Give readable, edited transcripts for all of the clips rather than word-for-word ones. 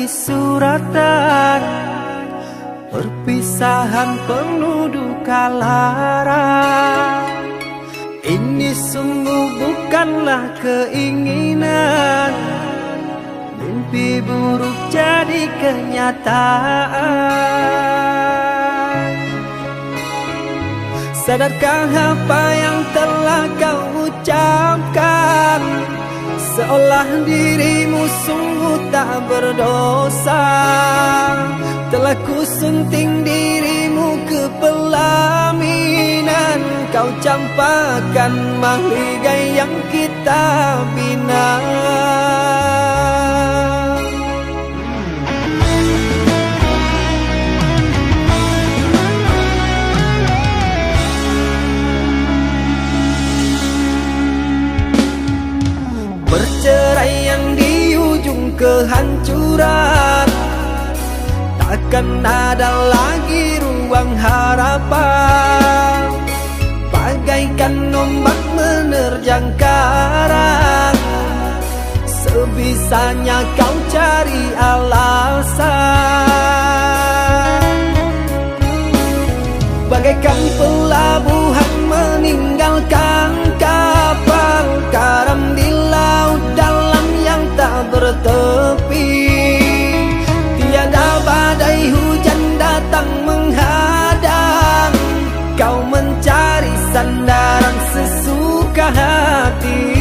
di suratan, perpisahan penuh duka lara. Ini sungguh bukanlah keinginan, mimpi buruk jadi kenyataan. Sadarkah apa yang telah kau ucapkan? Seolah dirimu sungguh tak berdosa. Telah kusunting dirimu ke pelaminan, kau campakkan mahligai yang kita bina. Perceraian di ujung kehancuran, takkan ada lagi ruang harapan. Bagaikan ombak menerjang karang, sebisanya kau cari alasan. Bagaikan pelabuhan meninggalkan kapal karam di laut dalam yang tak bertepi. Tiada badai hujan datang menghadang, kau mencari sandaran sesuka hati.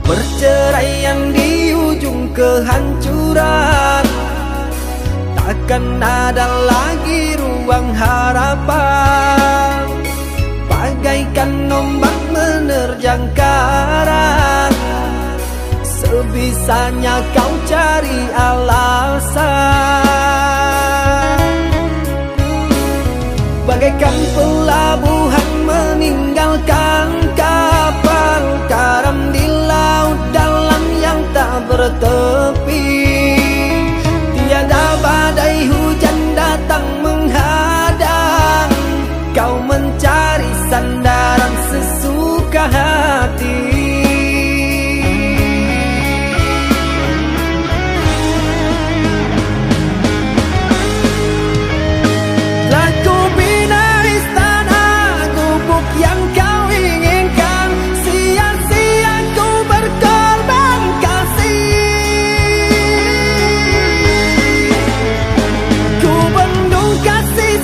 Perceraian di ujung kehancuran, takkan ada lagi ruang harapan. Bagaikan ombak menerjang karang, sebisanya kau cari alasan. Bagaikan pelabuhan meninggalkan kapal karam di laut dalam yang tak bertepi. Tiada badai hujan datang menghadang, kau mencari sandaran sesuka hati.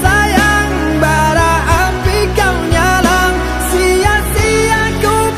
Sayang bara api kau nyalang, sia-sia ku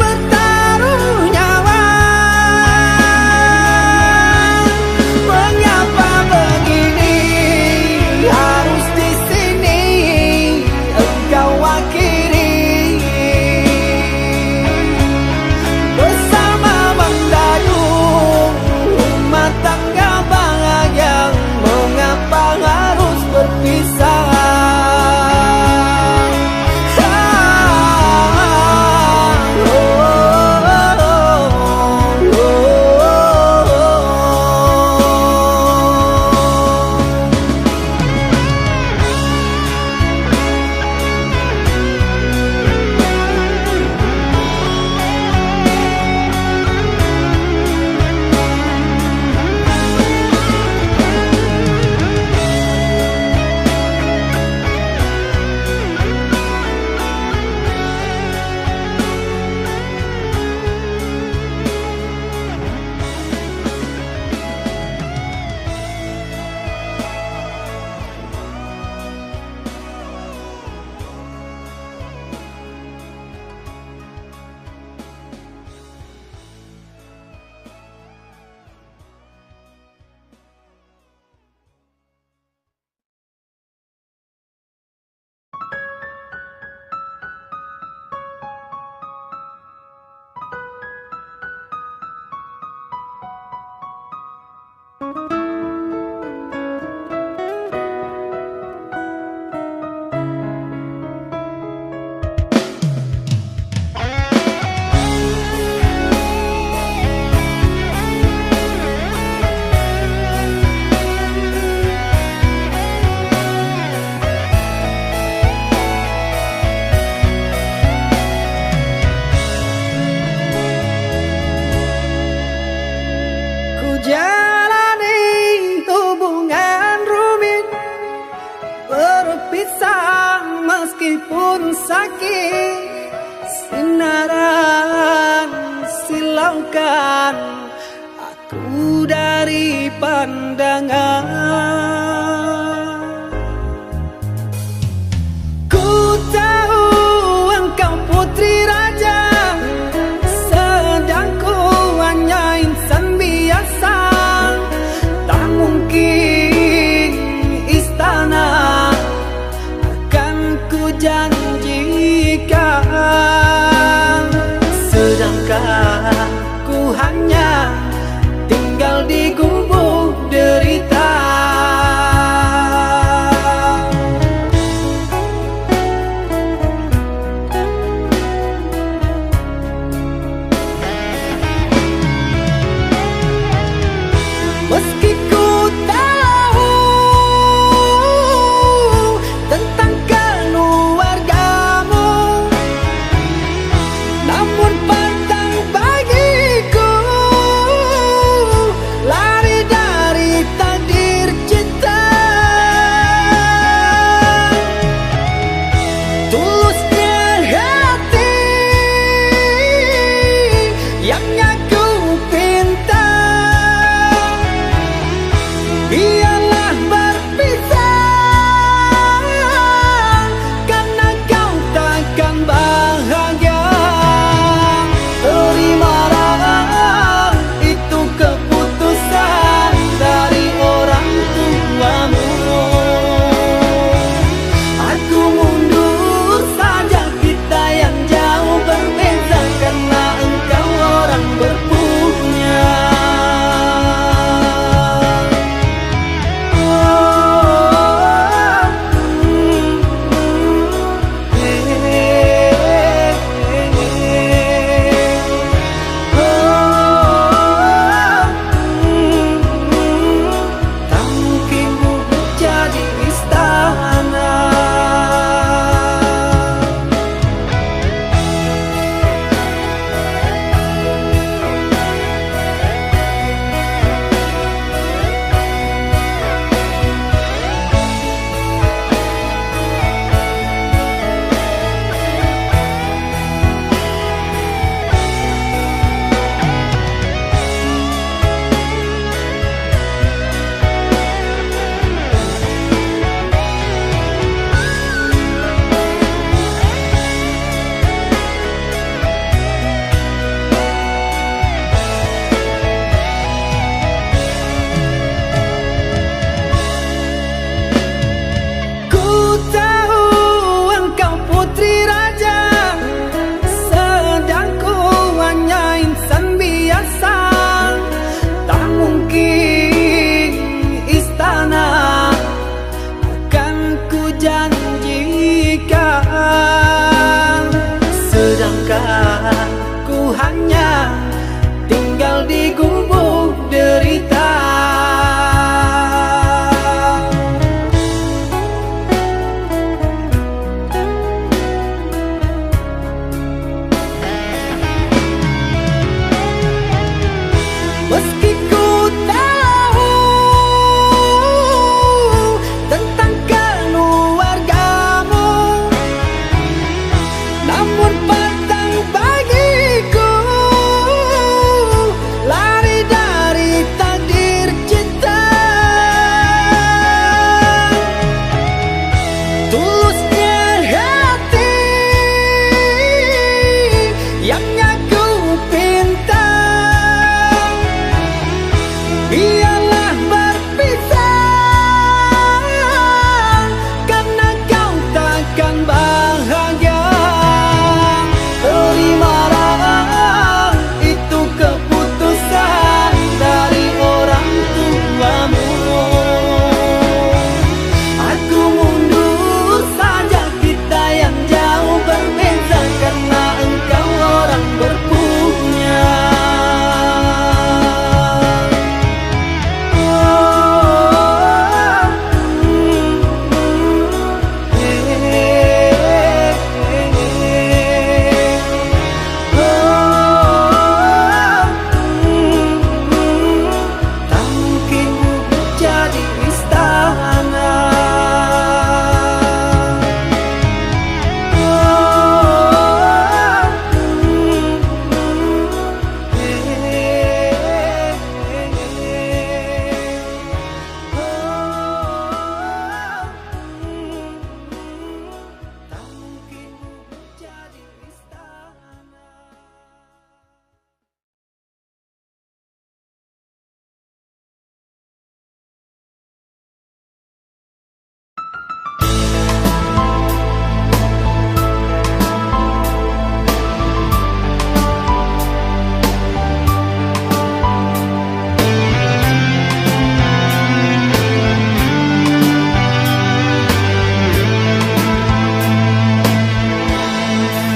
jauhkan aku dari pandangan. Ku tahu engkau putri raja, sedang ku hanya insan biasa. Tak mungkin istana akan ku janjikan, sedangkan ku hanya tinggal di gubuk derita.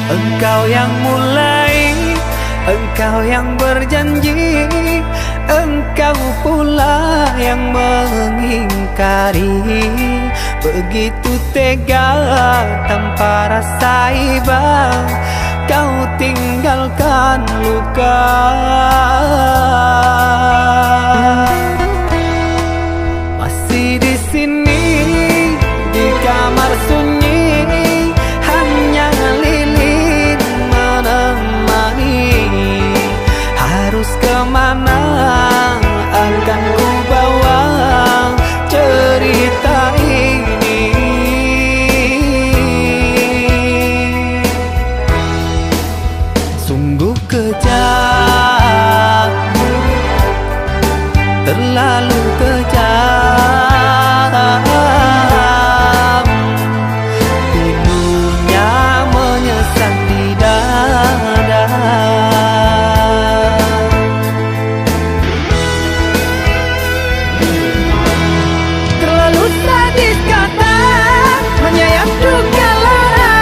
Engkau yang mulai, engkau yang berjanji, engkau pula yang mengingkari. Begitu tega tanpa rasa iba, kau tinggalkan luka. Masih di sini di kamar sunyi, hanya lilin menemani. Harus kemana akan ku bawa cerita ini? Sungguh kejam, terlalu kejam. Pilunya menyesat di dada. Terlalu sadis kata menyayat duka lara.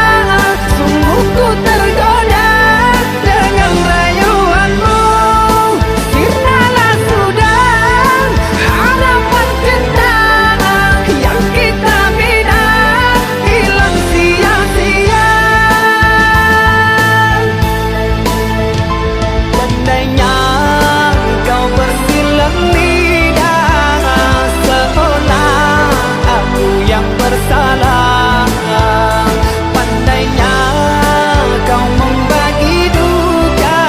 Sungguh ku tergoda dengan rayuanmu. Sirnalah sudah harapan kita yang kita bina, hilang sia-sia. Andainya kau bersilang lidah, seolah aku yang bersalah. Pandainya kau membagi duka,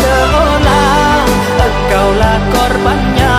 seolah engkaulah korbannya.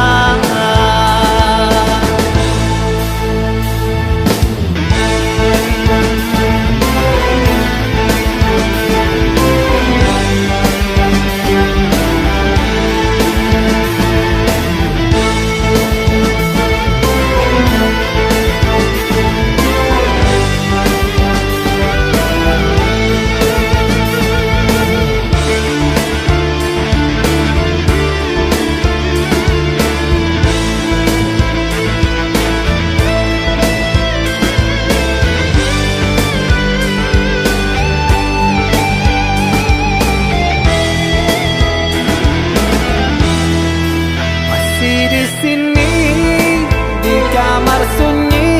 Masih di sini di kamar sunyi,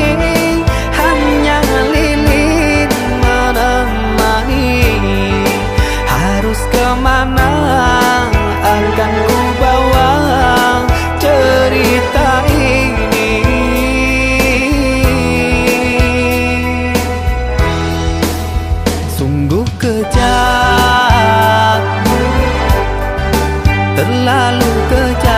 hanya lilin menemani. Harus kemana akan ku bawa cerita ini? Sungguh kejam, terlalu kejam.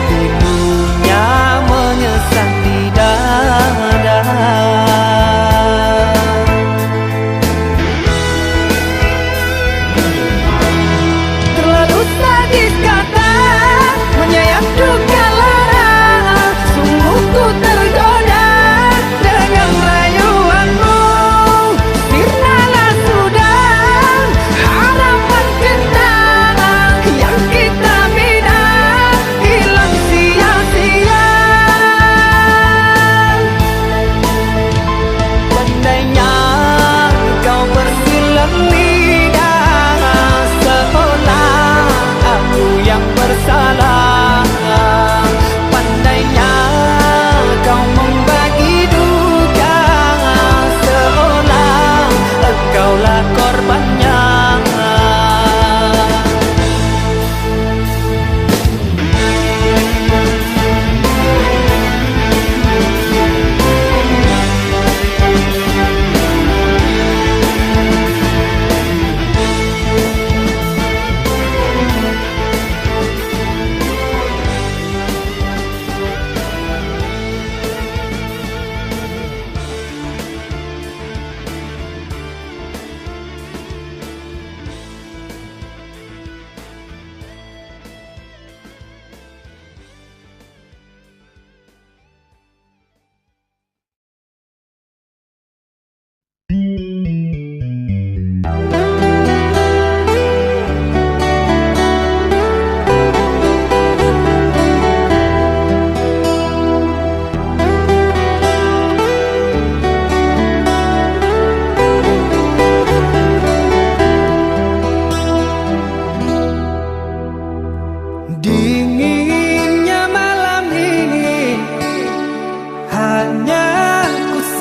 Pilunya menyesat di dada. Terlalu sadis kata menyayat duka lara. Sungguh ku tergoda dengan rayuan.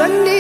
berani